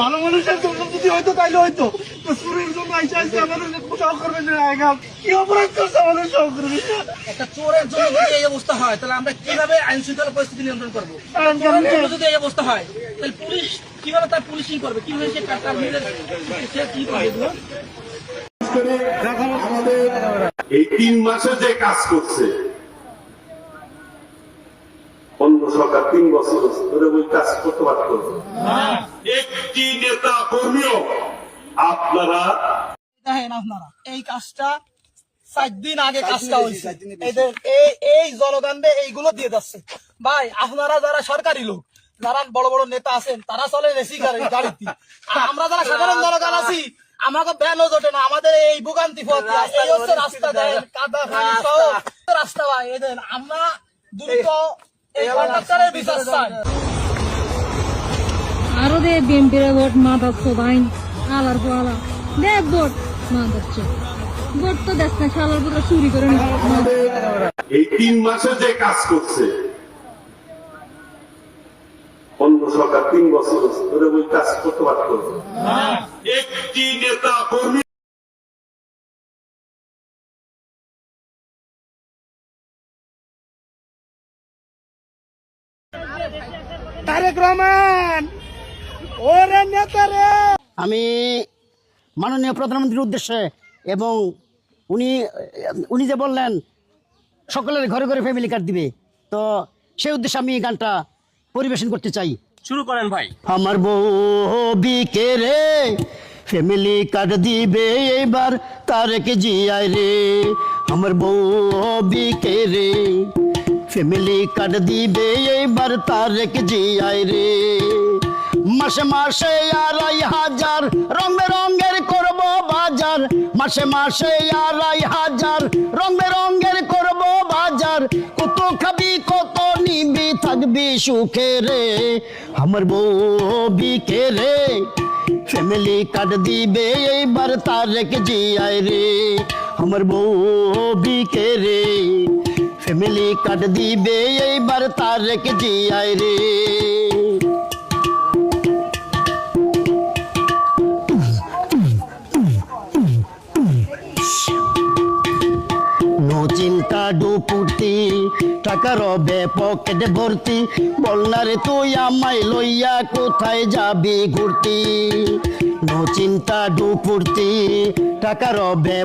ভালো মানুষের জন্য যদি হয়তো তাইলে হয়তো চোরের জন্য আইসা আইসা আমাদের সহকর্মী কি অপরাধ করছে আমাদের সহকর্মী। একটা চোরের জন্য যদি এই অবস্থা হয় তাহলে আমরা কিভাবে আইন শৃঙ্খলা পরিস্থিতি নিয়ন্ত্রণ করবো? চোরের জন্য যদি এই অবস্থা হয় তাহলে পুলিশ কিভাবে তার পুলিশিং করবে? কিভাবে সে সে কি করবে? এই 3 মাসে যে কাজ করছে অন্য সরকার 3 বছর ধরে ওই কাজ করতে পারত একটি নেতা কর্মীও আপনারা দেখেন আপনারা এই কাজটা 7 দিন আগে কাজটা হয়েছে এদের এই জনগণে এইগুলো দিয়ে যাচ্ছে। ভাই আপনারা যারা সরকারি লোক যারা বড় বড় নেতা আছেন তারা চলে রেসি গাড়িতে, আমরা যারা সাধারণ জনগণ আছি আমাকে ভ্যানও জোটে না, আমাদের এই ভোগান্তি পথ এই হচ্ছে রাস্তা দেন কাদা পানি সহ রাস্তা। ভাই এদের আমরা দ্রুত এই কন্ট্রাক্টরের বিচার চাই। আরো দে বিএমপির ভোট মা বাচ্চা ভাই আলার পোয়ালা দেখ ভোট মা বাচ্চা ভোট তো দেখ না শালার পুত্র চুরি করে নি। এই 3 মাসে যে কাজ করছে অন্য সরকার 3 বছর ধরে ওই কাজ করতে পারত একটি নেতা কর্মী তারেক রহমান ওরে নেতারে। আমি মাননীয় প্রধানমন্ত্রীর উদ্দেশ্যে এবং উনি যে বললেন সকলের ঘরে ঘরে ফ্যামিলি কার্ড দিবে, তো সেই উদ্দেশ্যে আমি এই গানটা পরিবেশন করতে চাই। শুরু করেন ভাই। আমার বউ বিকে রে ফ্যামিলি কার্ড দিবে এইবার তারেক জিয়ায় রে, আমার বউ বিকে রে ফ্যামিলি কার্ড দিবে এইবার তারেক জিয়ায় রে, মাসে মাসে 2,500 রং বেরঙের করব বাজার, মাসে মাসে 2,500 রং বেরঙের করব বাজার, কত খাবি কত নিবি থাকবি সুখে রে, আমার বউ বিকে রে ফ্যামিলি কার্ড দিবে এইবার তারেক জিয়ায় রে, আমার বউ বিকে রে ফ্যামিলি কার্ড দিবে এইবার তারেক জিয়ায় রে। চিন্তা ডুপুটি টাকা রবে পকেটে ভর্তি, বলনারে তুই আমায় লইয়া কোথায় যাবি ঘুরতি, নো চিন্তা ডুপুটি টাকা রবে